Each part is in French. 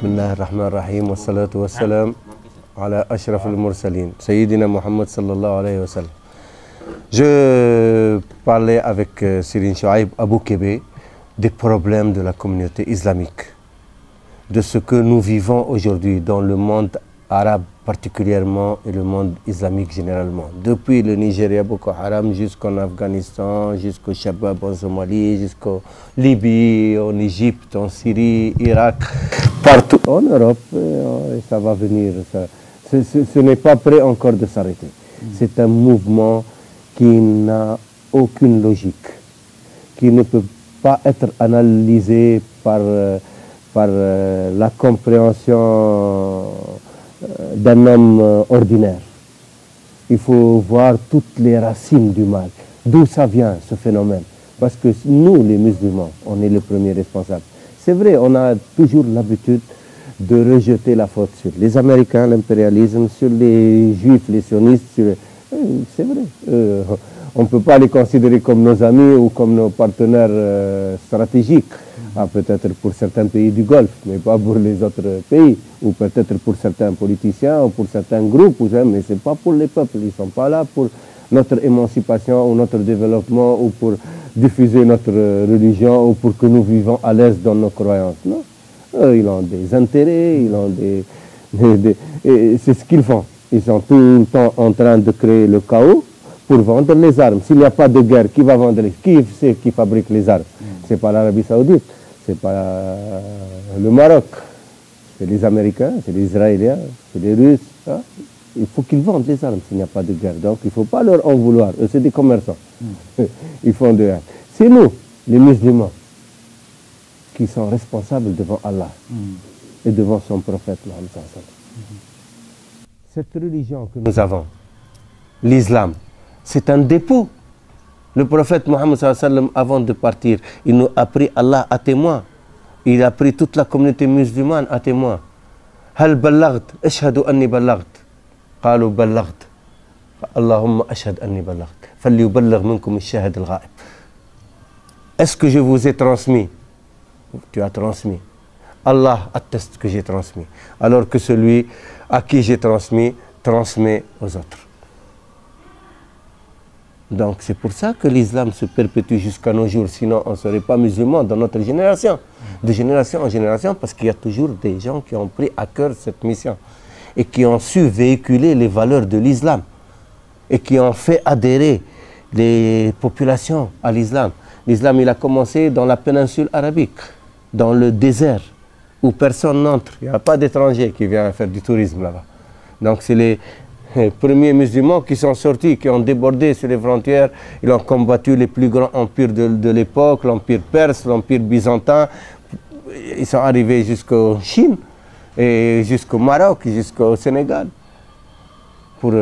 Bismillah ar-Rahman ar-Rahim wa salatu wa salam ala ashraf al-mursalin, Sayyidina Muhammad sallallahu alayhi wa sallam. Je parlais avec Serigne Chouaib Abou Kébé des problèmes de la communauté islamique, de ce que nous vivons aujourd'hui dans le monde arabe particulièrement et le monde islamique généralement. Depuis le Nigeria, Boko Haram, jusqu'en Afghanistan, jusqu'au Shabab en Somalie, jusqu'au Libye, en Égypte, en Syrie, Irak, partout en Europe, et ça va venir. Ce n'est pas prêt encore de s'arrêter. C'est un mouvement qui n'a aucune logique, qui ne peut pas être analysé par la compréhension d'un homme ordinaire. Il faut voir toutes les racines du mal. D'où ça vient ce phénomène? Parce que nous, les musulmans, on est les premiers responsables. C'est vrai, on a toujours l'habitude de rejeter la faute sur les Américains, l'impérialisme, sur les Juifs, les sionistes. C'est vrai. On ne peut pas les considérer comme nos amis ou comme nos partenaires stratégiques. Ah, peut-être pour certains pays du Golfe, mais pas pour les autres pays, ou peut-être pour certains politiciens, ou pour certains groupes, mais ce n'est pas pour les peuples. Ils ne sont pas là pour notre émancipation ou notre développement, ou pour diffuser notre religion, ou pour que nous vivons à l'aise dans nos croyances. Non. Eux, ils ont des intérêts, ils ont c'est ce qu'ils font. Ils sont tout le temps en train de créer le chaos pour vendre les armes. S'il n'y a pas de guerre, qui va vendre les... Qui c'est qui fabrique les armes? Ce n'est pas l'Arabie Saoudite, ce n'est pas le Maroc, c'est les Américains, c'est les Israéliens, c'est les Russes. Hein? Il faut qu'ils vendent les armes s'il n'y a pas de guerre. Donc il ne faut pas leur en vouloir. Eux, c'est des commerçants. Ils font de... C'est nous, les musulmans, qui sont responsables devant Allah et devant son prophète Mohammed. Cette religion que nous avons, l'islam, c'est un dépôt. Le prophète Mohammed, avant de partir, il nous a pris Allah à témoin. Il a pris toute la communauté musulmane à témoin. Hal ballaght, ashhadu anni ballaght. Qalu ballaght. Allahumma ashhad anni ballaght. Falyuballigh minkum ash-shahid al-ghaib. Est-ce que je vous ai transmis? Tu as transmis. Allah atteste que j'ai transmis. Alors que celui à qui j'ai transmis, transmet aux autres. Donc c'est pour ça que l'islam se perpétue jusqu'à nos jours, sinon on ne serait pas musulman dans notre génération. De génération en génération, parce qu'il y a toujours des gens qui ont pris à cœur cette mission et qui ont su véhiculer les valeurs de l'islam et qui ont fait adhérer les populations à l'islam. L'islam, il a commencé dans la péninsule arabique, dans le désert, où personne n'entre. Il n'y a pas d'étrangers qui viennent faire du tourisme là-bas. Donc c'est les premiers musulmans qui sont sortis, qui ont débordé sur les frontières. Ils ont combattu les plus grands empires de l'époque, l'empire perse, l'empire byzantin. Ils sont arrivés jusqu'en Chine, et jusqu'au Maroc, jusqu'au Sénégal, pour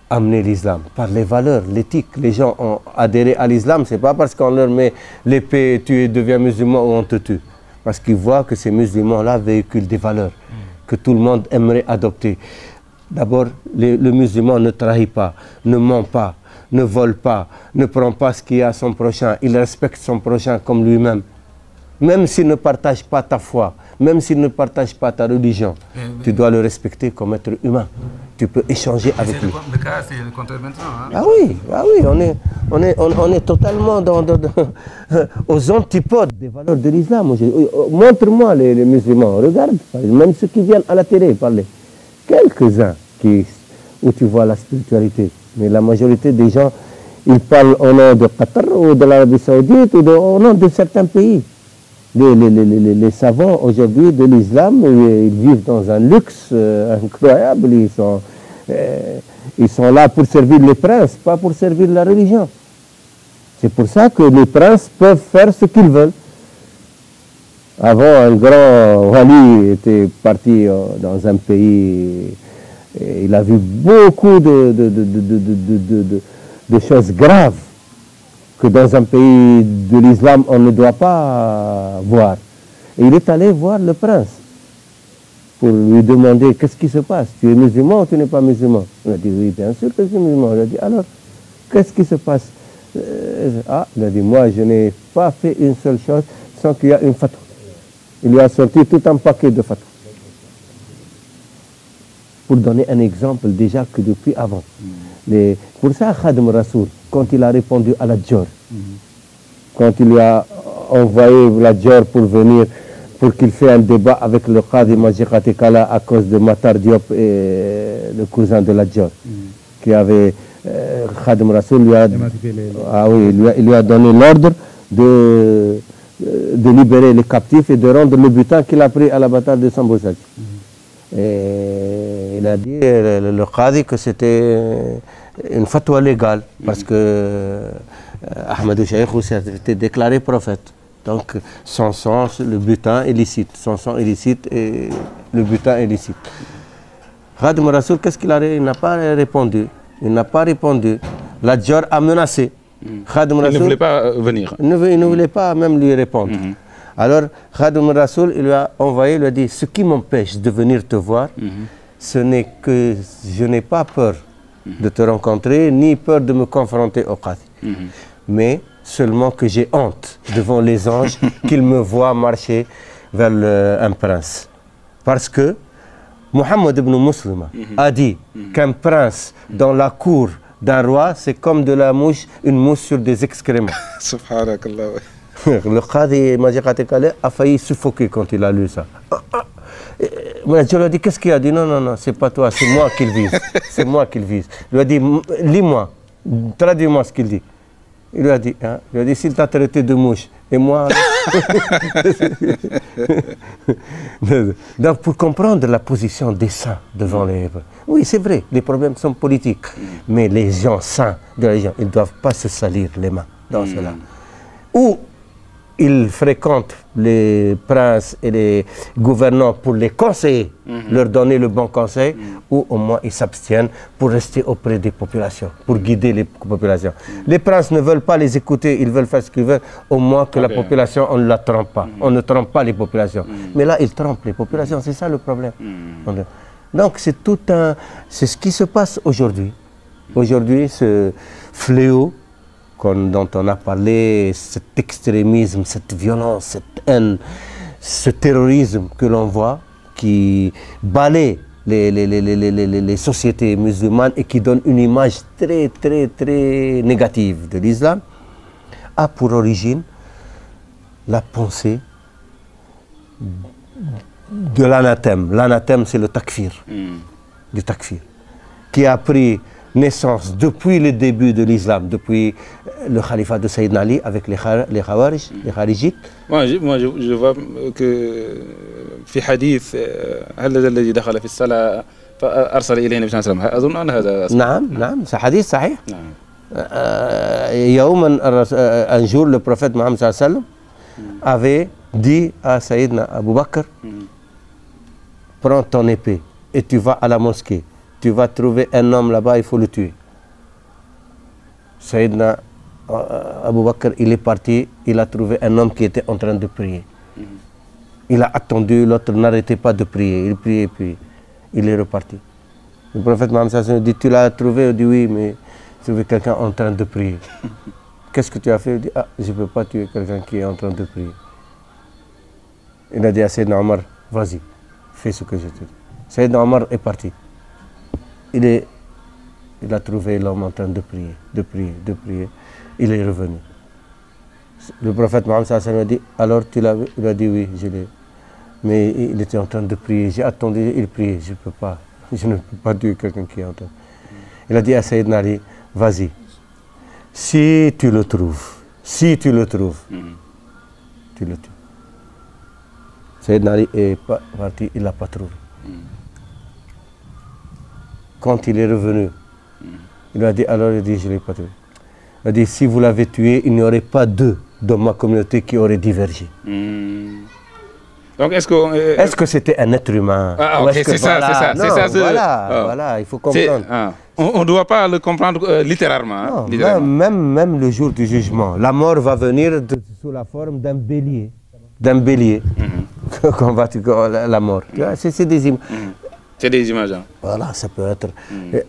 amener l'islam, par les valeurs, l'éthique. Les gens ont adhéré à l'islam, ce n'est pas parce qu'on leur met l'épée, tu deviens musulman ou on te tue. Parce qu'ils voient que ces musulmans-là véhiculent des valeurs que tout le monde aimerait adopter. D'abord, le musulman ne trahit pas, ne ment pas, ne vole pas, ne prend pas ce qu'il y a à son prochain. Il respecte son prochain comme lui-même. Même s'il ne partage pas ta foi, même s'il ne partage pas ta religion, tu dois le respecter comme être humain. Tu peux échanger avec lui. Le cas, c'est le contraire maintenant. Hein? Ah oui, on est totalement aux antipodes des valeurs de l'islam. Montre-moi les musulmans, regarde, même ceux qui viennent à la télé parler. Quelques-uns où tu vois la spiritualité, mais la majorité des gens, ils parlent au nom de Qatar ou de l'Arabie Saoudite ou au nom de certains pays. Les savants aujourd'hui de l'islam, ils vivent dans un luxe incroyable. Ils sont là pour servir les princes, pas pour servir la religion. C'est pour ça que les princes peuvent faire ce qu'ils veulent. Avant, un grand wali était parti dans un pays, et il a vu beaucoup de choses graves que dans un pays de l'islam, on ne doit pas voir. Et il est allé voir le prince pour lui demander qu'est-ce qui se passe. Tu es musulman ou tu n'es pas musulman? Il a dit oui, bien sûr que je suis musulman. Il a dit alors, qu'est-ce qui se passe? Il a dit moi, je n'ai pas fait une seule chose sans qu'il y ait une fatwa. Il lui a sorti tout un paquet de fatwas. Pour donner un exemple déjà que depuis avant. Pour ça, Khadim Rassoul, quand il a répondu à la Djor, quand il lui a envoyé la Djor pour venir, pour qu'il fasse un débat avec le Qadi Majikati Kala à cause de Matar Diop et le cousin de la Djor, qui avait, Khadim Rassoul lui a, il lui a donné l'ordre de libérer les captifs et de rendre le butin qu'il a pris à la bataille de Sambosal. Et il a dit, le Qadi, que c'était une fatwa légale, parce que Ahmadou Cheikh s'était déclaré prophète. Donc, son sang, le butin est licite. Son sang est licite et le butin est licite. Khadim Rassoul, qu'est-ce qu'il a dit? Il n'a pas répondu. Il n'a pas répondu. La Djor a menacé. Khadim Rassoul, il ne voulait pas venir. Il ne voulais pas même lui répondre. Alors, Khadim Rassoul, il lui a envoyé, il lui a dit, ce qui m'empêche de venir te voir, ce n'est que je n'ai pas peur de te rencontrer, ni peur de me confronter au Qadi. Mais seulement que j'ai honte devant les anges qu'ils me voient marcher vers un prince. Parce que Mohammed ibn Muslima a dit qu'un prince dans la cour d'un roi, c'est comme de la mouche, une mouche sur des excréments. Subhanakallah. Le Qadi Majikati Kala a failli suffoquer quand il a lu ça. Je lui ai dit, qu'est-ce qu'il a dit? Non, non, non, c'est pas toi, c'est moi qu'il vise. C'est moi qu'il vise. Il lui a dit, lis-moi, traduis-moi ce qu'il dit. Il lui a dit, s'il t'a traité de mouche, et moi... Donc, pour comprendre la position des saints devant les... Oui, c'est vrai, les problèmes sont politiques, mais les gens saints de la religion, ils ne doivent pas se salir les mains dans cela. Ou ils fréquentent les princes et les gouvernants pour les conseiller, leur donner le bon conseil, ou au moins ils s'abstiennent pour rester auprès des populations, pour guider les populations. Les princes ne veulent pas les écouter, ils veulent faire ce qu'ils veulent, au moins que la population, on ne la trompe pas. On ne trompe pas les populations. Mais là, ils trompent les populations, c'est ça le problème. Donc c'est tout un... C'est ce qui se passe aujourd'hui. Aujourd'hui, ce fléau dont on a parlé, cet extrémisme, cette violence, cette haine, ce terrorisme que l'on voit, qui balaie les sociétés musulmanes et qui donne une image très, très, très négative de l'islam, a pour origine la pensée de l'anathème. L'anathème, c'est le takfir, du takfir, qui a pris naissance depuis le début de l'islam, depuis le califat de Sayyidina Ali avec les Khawarij, les Kharijites. Moi, je vois que في حديث هل الذي دخل في الصلاة فأرسل إليه النبي صلى الله عليه وسلم أظن أن هذا نعم c'est حديث صحيح. نعم. Un jour le prophète Mohammed sallallahu alayhi wa sallam avait dit à Sayyidina Abu Bakr, prends ton épée et tu vas à la mosquée. Tu vas trouver un homme là-bas, il faut le tuer. Sayyidina Abu Bakr, il est parti, il a trouvé un homme qui était en train de prier. Il a attendu, l'autre n'arrêtait pas de prier, il priait, puis il est reparti. Le prophète Mohammed sallallahu alayhi wa sallam dit, tu l'as trouvé? Il dit oui, mais j'ai trouvé quelqu'un en train de prier. Qu'est-ce que tu as fait? Il dit, ah, je ne peux pas tuer quelqu'un qui est en train de prier. Il a dit à Sayyidina Omar, vas-y, fais ce que je te dis. Sayyidina Omar est parti. Il a trouvé l'homme en train de prier, de prier, de prier. Il est revenu. Le prophète Mohammed sallallahu alayhi wa sallam a dit, alors tu l'as vu? Il a dit oui, je l'ai. Mais il était en train de prier. J'ai attendu, il priait. Je ne peux pas tuer quelqu'un qui est en train. Il a dit à Sayyidina Ali, vas-y. Si tu le trouves, tu le tues. Sayyidina Ali est parti, il ne l'a pas trouvé. Quand il est revenu, il a dit, alors il dit, je ne l'ai pas tué. Il a dit, si vous l'avez tué, il n'y aurait pas deux dans ma communauté qui auraient divergé. Donc est-ce que c'était un être humain? Ah ok, c'est ça, c'est ça. Voilà, il faut comprendre. On ne doit pas le comprendre littéralement. Non, même le jour du jugement, la mort va venir sous la forme d'un bélier. Qu'on va tuer la mort. C'est des images. C'est des images. Voilà, ça peut être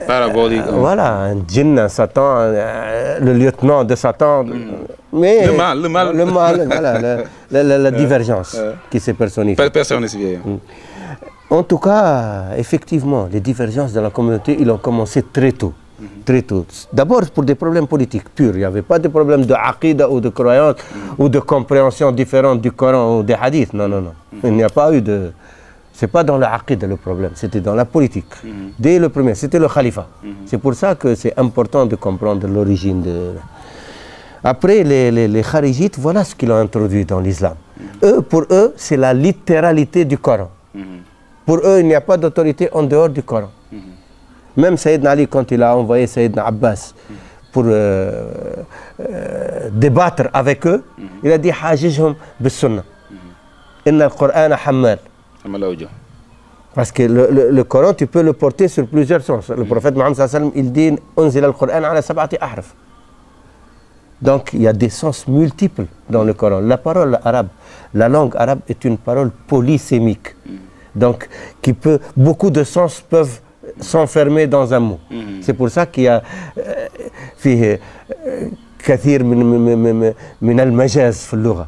parabolique. Voilà, un djinn, un Satan, le lieutenant de Satan. Mais le mal, voilà, la divergence qui s'est personnifiée. Personnifiée. En tout cas, effectivement, les divergences dans la communauté, ils ont commencé très tôt. Très tôt. D'abord pour des problèmes politiques purs. Il n'y avait pas de problème de aqida ou de croyance ou de compréhension différente du Coran ou des hadiths. Non, non, non. Il n'y a pas eu de... C'est pas dans la aqida le problème, c'était dans la politique. Dès le premier, c'était le khalifa. C'est pour ça que c'est important de comprendre l'origine de... Après, les kharijites, voilà ce qu'ils ont introduit dans l'islam. Pour eux, c'est la littéralité du Coran. Pour eux, il n'y a pas d'autorité en dehors du Coran. Même Sayyidina Ali, quand il a envoyé Sayyidina Abbas pour débattre avec eux, il a dit « Hajijhum bis-sunnah. Inna al-Qur'an hammal ». Parce que le Coran, tu peux le porter sur plusieurs sens. Le prophète Mohammed sallallahu alayhi wa sallam, il dit « Unzila al-Qur'an ala sab'ati ahraf ». Donc, il y a des sens multiples dans le Coran. La parole arabe, la langue arabe est une parole polysémique. Donc, beaucoup de sens peuvent s'enfermer dans un mot. C'est pour ça qu'il y a كثير من المجاز في اللغة.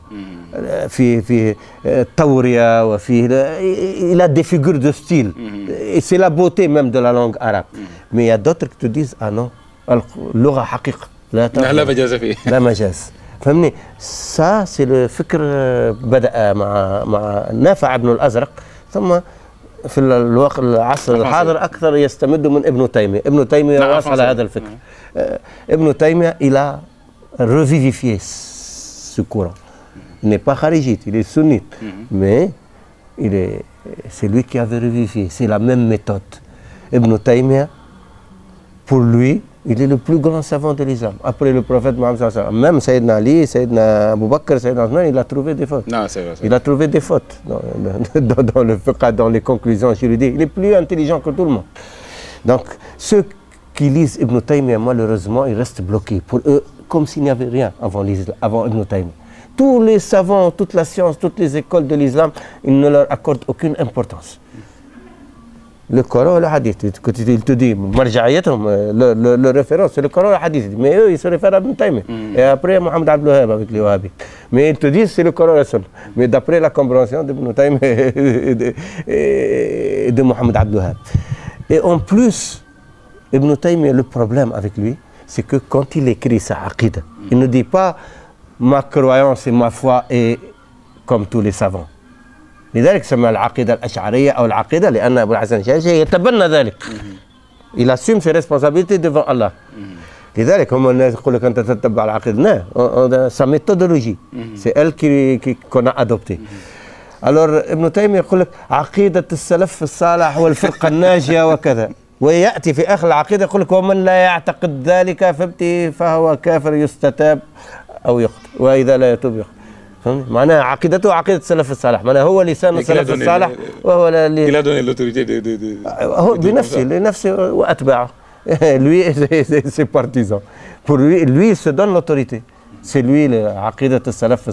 في التورية il a des figures de style. Et c'est la beauté même de la langue arabe. Mais il y a d'autres qui te disent ah non, اللغة حقيقة. لا مجاز فيه. لا مجاز. فهمني؟ ça c'est le فكر بدأ مع نافع بن الأزرق ثم في العصر الحاضر أكثر يستمد من ابن تيمية. ابن تيمية وصل هذا الفكر. ابن تيمية il a revivifié ce courant. Il n'est pas kharijite, il est sunnite, mais c'est lui qui avait revivifié. C'est la même méthode. Ibn Taymiyyah, pour lui, il est le plus grand savant de l'islam. Après le prophète Mohammed sallallahu alayhi wa sallam, même Sayyidina Ali, Sayyidina Abu Bakr, Sayyidina Osman, il a trouvé des fautes. Non, c'est vrai. Il a trouvé des fautes dans le fiqh, dans les conclusions juridiques. Il est plus intelligent que tout le monde. Donc, ceux qui lisent Ibn Taymiyyah, malheureusement, ils restent bloqués. Pour eux, comme s'il n'y avait rien avant Ibn Taymiyyah. Tous les savants, toute la science, toutes les écoles de l'islam, ils ne leur accordent aucune importance. Le Coran et le Hadith, quand il te dit, le référence, c'est le Coran et le Hadith. Mais eux, ils se réfèrent à Ibn Taymiyyah. Et après, Mohammed Abdul Wahhab avec les Wahhabites. Mais ils te disent, c'est le Coran et la Sunna. Mais d'après la compréhension d'Ibn Taymiyyah et de Mohammed Abdul Wahhab. Et en plus, Ibn Taymiyyah, le problème avec lui, c'est que quand il écrit sa aqida, il ne dit pas ma croyance et ma foi est comme tous les savants. لذلك سمى العقيدة الأشعرية أو العقيدة لأن أبو الحسن الشاذلي يتبنى ذلك. Il assume ses responsabilités devant Allah. لذلك هم الناس يقول لك أنت تتبع العقيدة. Non, sa méthodologie, c'est elle qu'on a adoptée. Alors ابن تيمية يقول لك عقيدة السلف الصالح والفرقة الناجية وكذا. ويأتي في آخر العقيدة يقول لك ومن لا يعتقد ذلك فهو كافر يستتاب أو يقتل وإذا لا يتوب يقتل. معناها عقيدته عقيدة السلف الصالح. معناها هو لسان السلف الصالح وهو il a donné l'autorité هو لنفسه وأتباعه. Lui et ses partisans. Pour lui il se donne l'autorité. C'est lui l'aqida al-salaf.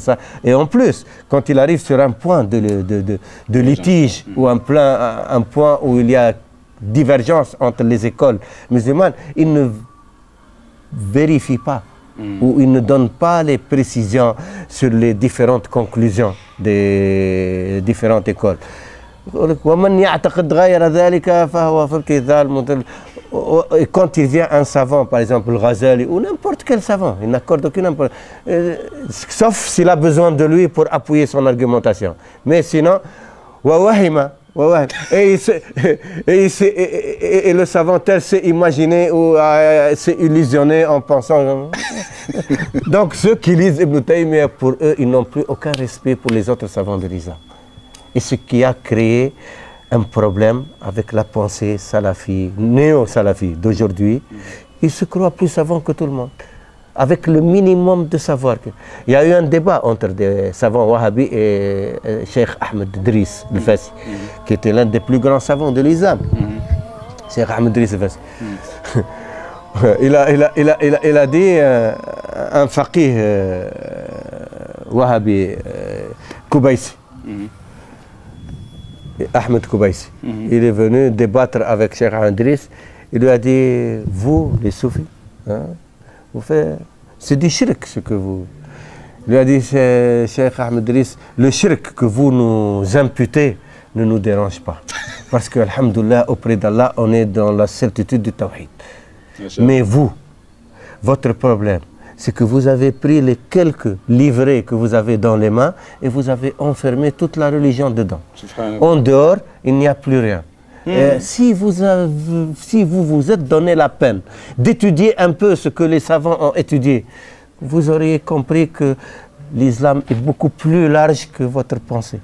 Et en plus, quand il arrive sur un point de litige ou un point où il y a divergence entre les écoles musulmanes, il ne vérifie pas ou il ne donne pas les précisions sur les différentes conclusions des différentes écoles. Et quand il vient un savant, par exemple le Ghazali ou n'importe quel savant, il n'accorde aucune importance, sauf s'il a besoin de lui pour appuyer son argumentation. Mais sinon, et le savant tel s'est imaginé ou s'est illusionné en pensant. Donc ceux qui lisent Ibn Taymiyyah, pour eux, ils n'ont plus aucun respect pour les autres savants de l'islam. Et ce qui a créé un problème avec la pensée salafi, néo-salafi d'aujourd'hui, ils se croient plus savants que tout le monde, avec le minimum de savoir. Il y a eu un débat entre des savants wahhabis et Cheikh Ahmed Driss al-Fassi, qui était l'un des plus grands savants de l'islam. Cheikh Ahmed Driss al-Fassi. Il a dit, un faqih wahhabi, Kubaisi, Ahmed Kubaisi, il est venu débattre avec Cheikh Ahmed Driss. Il lui a dit, vous les soufis, hein, vous faites, c'est du shirk ce que vous. lui a dit, Cheikh Ahmed Driss, le shirk que vous nous imputez ne nous dérange pas. Parce que, alhamdoulilah, auprès d'Allah, on est dans la certitude du tawhid. Mais vous, votre problème, c'est que vous avez pris les quelques livrets que vous avez dans les mains et vous avez enfermé toute la religion dedans. En dehors, il n'y a plus rien. Si vous vous êtes donné la peine d'étudier un peu ce que les savants ont étudié, vous auriez compris que l'islam est beaucoup plus large que votre pensée.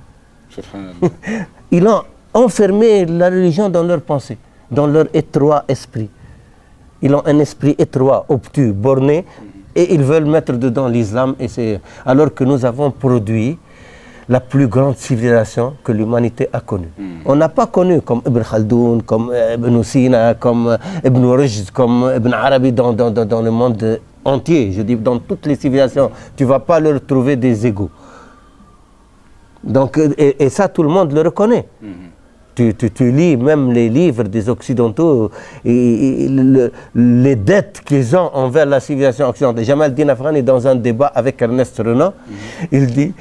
Ils ont enfermé la religion dans leur pensée, dans leur étroit esprit. Ils ont un esprit étroit, obtus, borné, et ils veulent mettre dedans l'islam. Alors que nous avons produit la plus grande civilisation que l'humanité a connue. On n'a pas connu comme Ibn Khaldoun, comme Ibn Sina, comme Ibn Rushd, comme Ibn Arabi dans le monde entier. Je dis dans toutes les civilisations, tu ne vas pas leur trouver des égaux. Donc, et ça, tout le monde le reconnaît. Tu lis même les livres des Occidentaux, et les dettes qu'ils ont envers la civilisation occidentale. Jamal Din Afghani, dans un débat avec Ernest Renan, il dit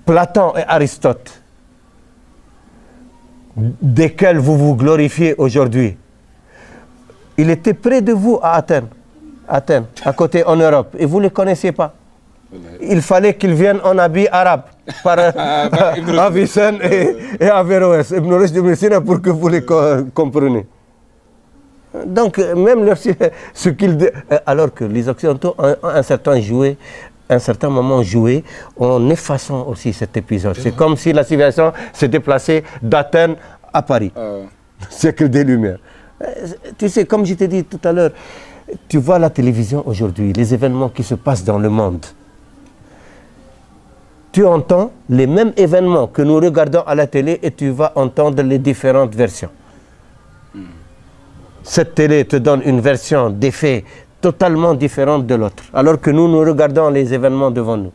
Platon et Aristote, desquels vous vous glorifiez aujourd'hui, il était près de vous à Athènes, à côté en Europe, et vous ne les connaissiez pas. Il fallait qu'ils viennent en habit arabe par Avicenne et Averroès, Ibn Rushd, Ibn Sina, pour que vous les compreniez. Donc, même ce qu'ils... Alors que les Occidentaux ont un certain moment joué en effaçant aussi cet épisode. C'est comme si la civilisation s'est déplacée d'Athènes à Paris, siècle des Lumières. Tu sais, comme je t'ai dit tout à l'heure, tu vois la télévision aujourd'hui, les événements qui se passent dans le monde. Tu entends les mêmes événements que nous regardons à la télé et tu vas entendre les différentes versions. Cette télé te donne une version des faits totalement différente de l'autre, alors que nous regardons les événements devant nous.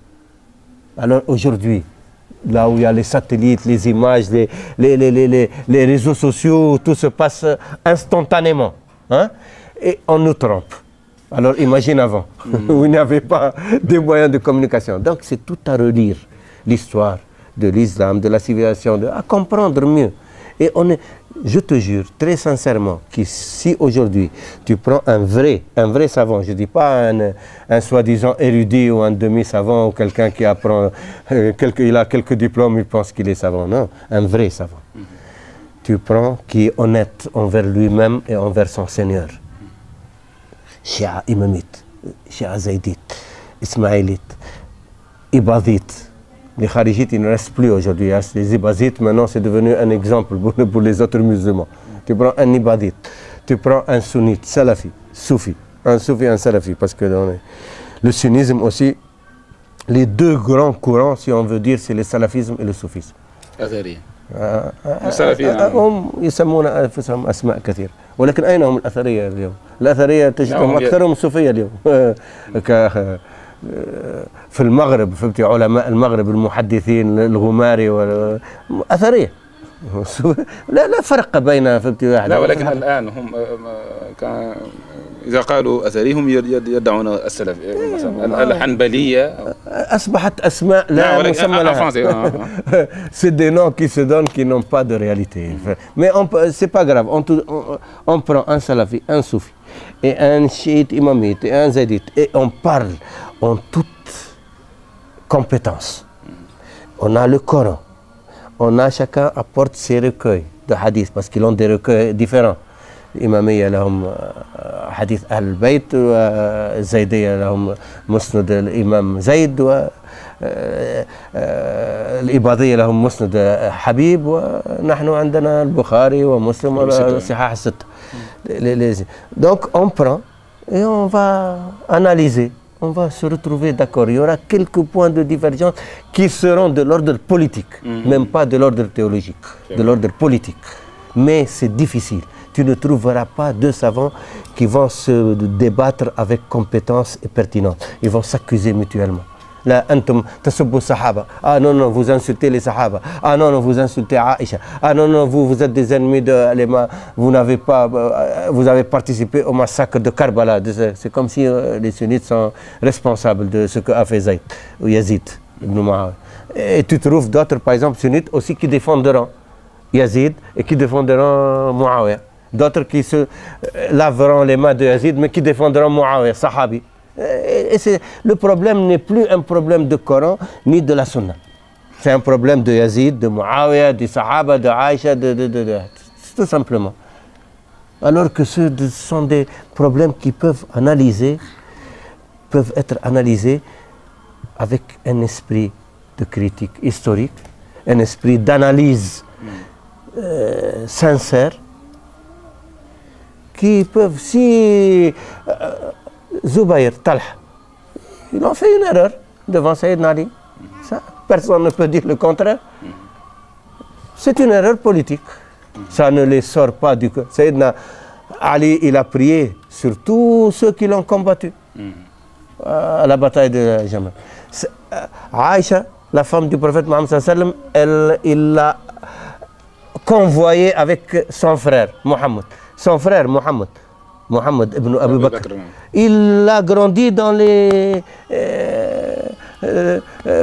Alors aujourd'hui, là où il y a les satellites, les images, les réseaux sociaux, tout se passe instantanément, hein, et on nous trompe. Alors imagine avant, où il n'y avait pas de moyens de communication. Donc c'est tout à relire, l'histoire de l'islam, de la civilisation, à comprendre mieux. Et je te jure, très sincèrement, que si aujourd'hui tu prends un vrai savant, je ne dis pas un soi-disant érudit ou un demi-savant ou quelqu'un qui apprend, il a quelques diplômes, il pense qu'il est savant. Non, un vrai savant. Tu prends qui est honnête envers lui-même et envers son Seigneur. Shia imamite, Shia zaydite, ismaïlite, ibadite. Les kharijites, il ne reste plus aujourd'hui. Les ibadites, maintenant, c'est devenu un exemple pour les autres musulmans. Tu prends un ibadite, tu prends un sunnite, salafi, soufi, un salafi, parce que dans le sunnisme aussi, les deux grands courants, si on veut dire, c'est le salafisme et le soufisme. هم يسمون انفسهم اسماء كثيره ولكن اين هم الاثريه اليوم؟ الاثريه تجدهم اكثرهم صوفيه اليوم. في المغرب فهمت علماء المغرب المحدثين الغماري اثريه. لا فرق بين فهمت واحد. لا ولكن الان هم إذا قالوا أثري هم يدعون السلف مثلا الحنبلية أصبحت أسماء لا مسمى لها. C'est des noms qui se donnent qui n'ont pas de réalité. Mais c'est pas grave. On prend un salafi, un soufi et un chiite imamite et un zaydite et on parle en toute compétence. On a le Coran. Chacun apporte ses recueils de hadith parce qu'ils ont des recueils différents. الإمامية لهم حديث أهل البيت والزيدية لهم مسند الإمام زيد والإباضية لهم مسند حبيب ونحن عندنا البخاري ومسلم والصحاح الستة. Donc on prend et on va analyser, on va se retrouver d'accord. Il y aura quelques points de divergence qui seront de l'ordre politique, même pas de l'ordre théologique, de l'ordre politique. Mais c'est difficile. Tu ne trouveras pas deux savants qui vont se débattre avec compétence et pertinence. Ils vont s'accuser mutuellement. لا أنتم تسبوا الصحابة. Ah non, non, vous insultez les Sahaba. Ah non, non, vous insultez Aïcha. Ah non, non, vous êtes des ennemis de vous avez participé au massacre de Karbala. C'est comme si les sunnites sont responsables de ce qu'a fait Zayd ou Yazid ibn Muawiyah. Et tu trouves d'autres, par exemple, sunnites aussi qui défendront Yazid et qui défendront Muawiyah. D'autres qui se laveront les mains de Yazid mais qui défendront Muawiyah, Sahabi. Et le problème n'est plus un problème de Coran ni de la Sunna. C'est un problème de Yazid, de Muawiyah, des Sahaba, de Aïcha, tout simplement. Alors que ce sont des problèmes qui peuvent être analysés avec un esprit de critique historique, un esprit d'analyse sincère, qui peuvent, si Zubayr, Talha, ils ont fait une erreur devant Sayyidina Ali. Ça, personne ne peut dire le contraire. C'est une erreur politique. Ça ne les sort pas du cœur. Sayyidina Ali, il a prié sur tous ceux qui l'ont combattu à la bataille de Jamal. Aïcha, la femme du prophète Mohammed sallallahu alayhi wa sallam, il l'a convoyé avec son frère Mohammed. Son frère Mohammed ibn Abu Bakr. Il a grandi dans les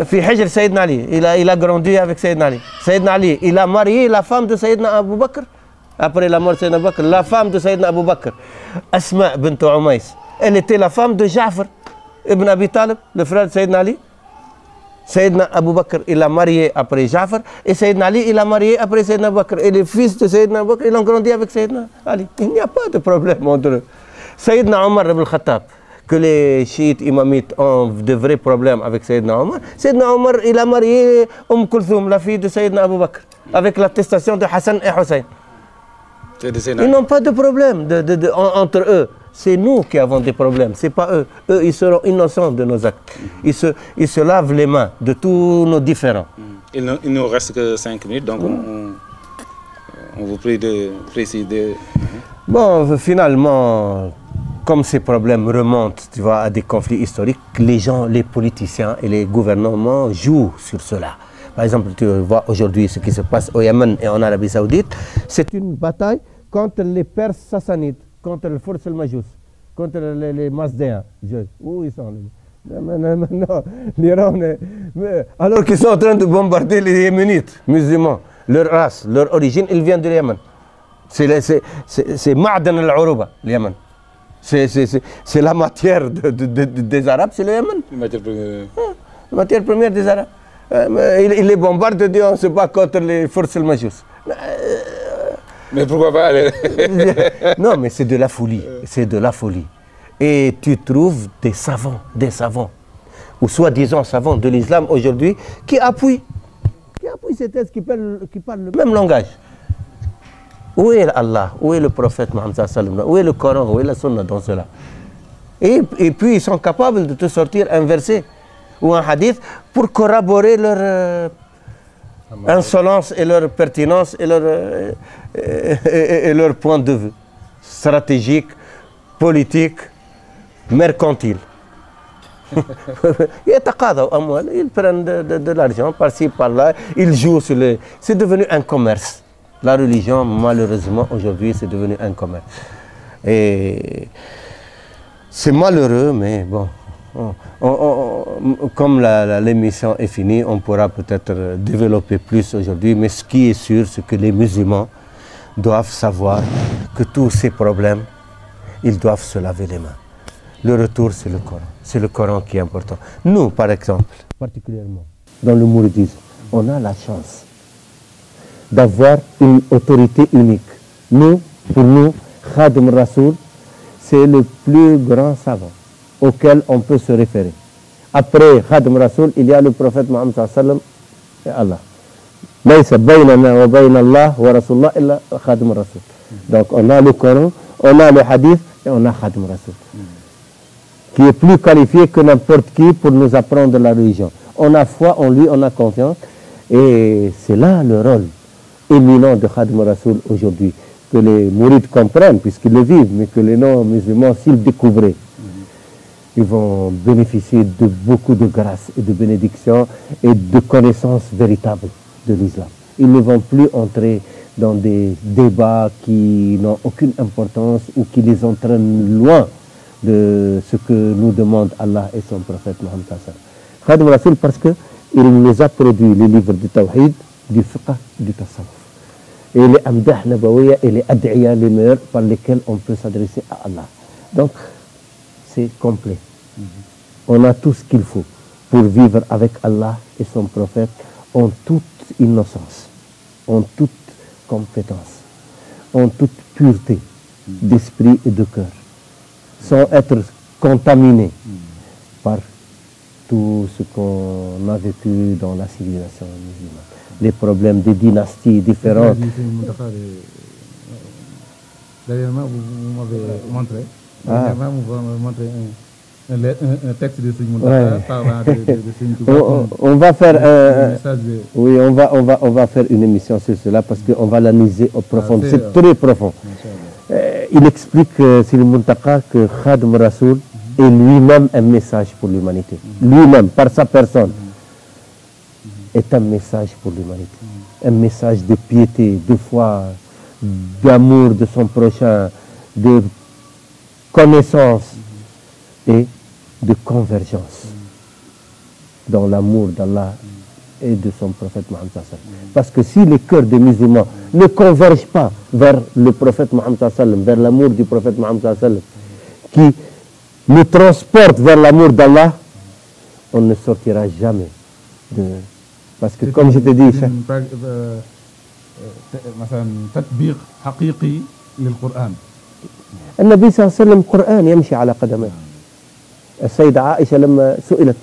fi Hijr Sayyidina Ali. Il a grandi avec Sayyidina Ali. Sayyidina Ali, il a marié la femme de Sayyidina Abu Bakr. Après la mort de Sayyidina Abu Bakr, la femme de Sayyidina Abu Bakr, Asma bint Umays, elle était la femme de Ja'far ibn Abi Talib, le frère de Sayyidina Ali. Sayyidina Abu Bakr, il a marié après Ja'far, et Sayyidina Ali, il a marié après Sayyidina Abu Bakr. Et les fils de Sayyidina Abu Bakr, ils ont grandi avec Sayyidina Ali. Il n'y a pas de problème entre eux. Sayyidina Omar ibn Khattab, que les chiites imamites ont de vrais problèmes avec Sayyidina Omar. Sayyidina Omar, il a marié Kulthum, la fille de Sayyidina Abu Bakr, avec l'attestation de Hassan et Hussein. Ils n'ont pas de problème entre eux. C'est nous qui avons des problèmes, c'est pas eux. Eux, ils seront innocents de nos actes. Ils se lavent les mains de tous nos différends. Il ne nous reste que 5 minutes, donc on vous prie de préciser. Bon, finalement, comme ces problèmes remontent, tu vois, à des conflits historiques, les gens, les politiciens et les gouvernements jouent sur cela. Par exemple, tu vois aujourd'hui ce qui se passe au Yémen et en Arabie Saoudite, c'est une bataille contre les Perses sassanides, contre le Furs al-Majous, contre les Mazdéens. Où ils sont? Non, l'Iran, alors qu'ils sont en train de bombarder les Yéménites musulmans, leur race, leur origine, ils viennent de Yémen. C'est Ma'dan al-Uruba, le Yémen. C'est la matière des Arabes, c'est le Yémen. La matière première des Arabes. Ils les bombardent, disent on se bat contre les forces al-Majous. Mais pourquoi pas aller... Non, mais c'est de la folie, c'est de la folie. Et tu trouves des savants, ou soi-disant savants de l'islam aujourd'hui, qui appuient ces thèses, qui parlent le même langage. Où est Allah? Où est le prophète Mohammed sallallahu alayhi wa sallam? Où est le Coran? Où est la Sunna dans cela? Et puis ils sont capables de te sortir un verset ou un hadith pour corroborer leur insolence et leur pertinence et leur point de vue stratégique, politique, mercantile. Ils prennent de l'argent par-ci, par-là, ils jouent sur les... C'est devenu un commerce. La religion, malheureusement, aujourd'hui, c'est devenu un commerce. Et c'est malheureux, mais bon. Comme l'émission est finie, on pourra peut-être développer plus aujourd'hui, mais ce qui est sûr, c'est que les musulmans doivent savoir que tous ces problèmes, ils doivent se laver les mains. Le retour, c'est le Coran. C'est le Coran qui est important. Nous, par exemple, particulièrement dans le mouridisme, on a la chance d'avoir une autorité unique. Pour nous, Khadim Rasoul, c'est le plus grand savant auquel on peut se référer. Après Khadim Rasoul, il y a le prophète Mohammed sallallahu alayhi wa sallam et Allah. Laysa baynana wa bayna Allah wa Rasulullah illa Khadim Rasoul. Donc on a le Coran, on a le hadith et on a Khadim Rasoul, qui est plus qualifié que n'importe qui pour nous apprendre la religion. On a foi en lui, on a confiance, et c'est là le rôle éminent de Khadim Rasoul aujourd'hui, que les mourides comprennent puisqu'ils le vivent, mais que les non-musulmans, s'ils découvraient. ils vont bénéficier de beaucoup de grâces et de bénédictions et de connaissances véritables de l'islam. Ils ne vont plus entrer dans des débats qui n'ont aucune importance ou qui les entraînent loin de ce que nous demandent Allah et son prophète Mohammed sallallahu alayhi wa sallam. Khadim Rasoul, parce qu'il nous a produit les livres du Tawhid, du Fiqh, du Tasawwuf. Et les Amdah Nabawiya et les Ad'iya les meilleurs par lesquels on peut s'adresser à Allah. Donc, c'est complet. On a tout ce qu'il faut pour vivre avec Allah et son prophète en toute innocence, en toute compétence, en toute pureté d'esprit et de cœur, sans être contaminé par tout ce qu'on a vécu dans la civilisation musulmane. Les problèmes des dynasties différentes. D'ailleurs, vous m'avez montré. Vous m'avez montré un texte de Serigne Mountakha parlant de Serigne Touba. On va faire oui, on va faire une émission sur cela parce qu'on va l'analyser au profond. C'est très profond. Il explique Serigne Mountakha que Khadim Rasoul est lui-même un message pour l'humanité. Lui-même, par sa personne, est un message pour l'humanité. Un message de piété, de foi, d'amour de son prochain, de connaissance et de convergence dans l'amour d'Allah et de son prophète Mohammed sallallahu alayhi wa sallam. Parce que si les cœurs des musulmans ne convergent pas vers le prophète Mohammed sallallahu alayhi wa sallam, vers l'amour du prophète Mohammed sallallahu alayhi wa sallam, qui nous transporte vers l'amour d'Allah, on ne sortira jamais de... Parce que comme je te dis... مثلا تطبيق حقيقي للقرآن. النبي صلى الله عليه وسلم قرآن يمشي على قدميه. السيدة عائشة لما سئلت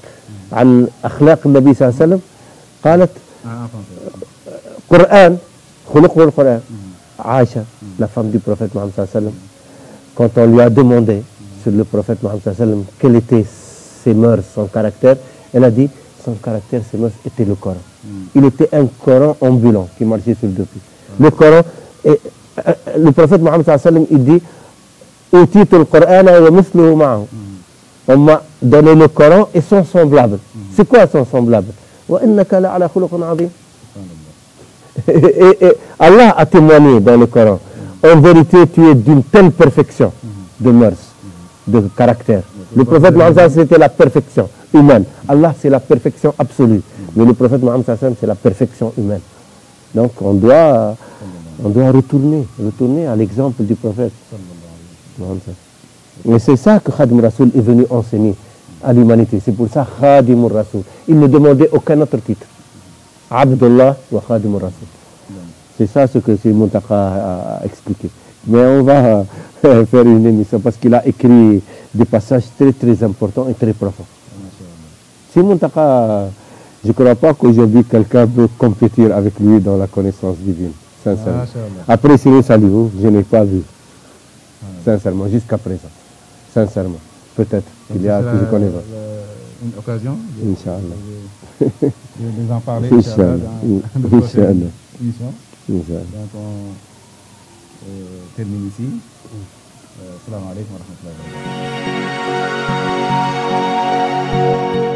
عن أخلاق النبي صلى الله عليه وسلم قالت قرآن خلقه القرآن. Aïcha, la femme du prophète Mohammed sallallahu alayhi wa sallam, quand on lui a demandé sur le prophète Mohammed sallallahu alayhi wa sallam quel était ses mœurs, son caractère, elle a dit son caractère, ses mœurs était le Coran. Il était un Coran ambulant qui marchait sur deux pieds. Le Coran, le prophète Mohammed sallallahu alayhi wa sallam, il dit Utitu al-Qur'ana wa mithluhu ma'ahu. On m'a donné le Coran et son semblable. C'est quoi son semblable? Wa innaka la'ala khuluqin 'azim. Et Allah a témoigné dans le Coran. En vérité, tu es d'une telle perfection de mœurs, de caractère. Le prophète Mohammed c'était la perfection humaine. Allah, c'est la perfection absolue. Mais le prophète Mohammed c'est la perfection humaine. Donc, on doit retourner à l'exemple du prophète. Et c'est ça que Khadim Rasoul est venu enseigner à l'humanité. C'est pour ça Khadim Rasoul. Il ne demandait aucun autre titre. Abdullah wa Khadim Rasoul. C'est ça ce que Serigne Mountakha a expliqué. Mais on va faire une émission parce qu'il a écrit des passages très très importants et très profonds. Serigne Mountakha, je ne crois pas qu'aujourd'hui quelqu'un peut compétir avec lui dans la connaissance divine, sincèrement. Après Serigne Saliou, je n'ai pas vu, sincèrement, jusqu'à présent. Sincèrement, peut-être qu'il y a que je connais pas. Une occasion Inch'Allah. de en parler Inch'Allah dans la prochaine émission. Donc on termine ici. Salam alaikum wa rahmatullahi wa barakatuh.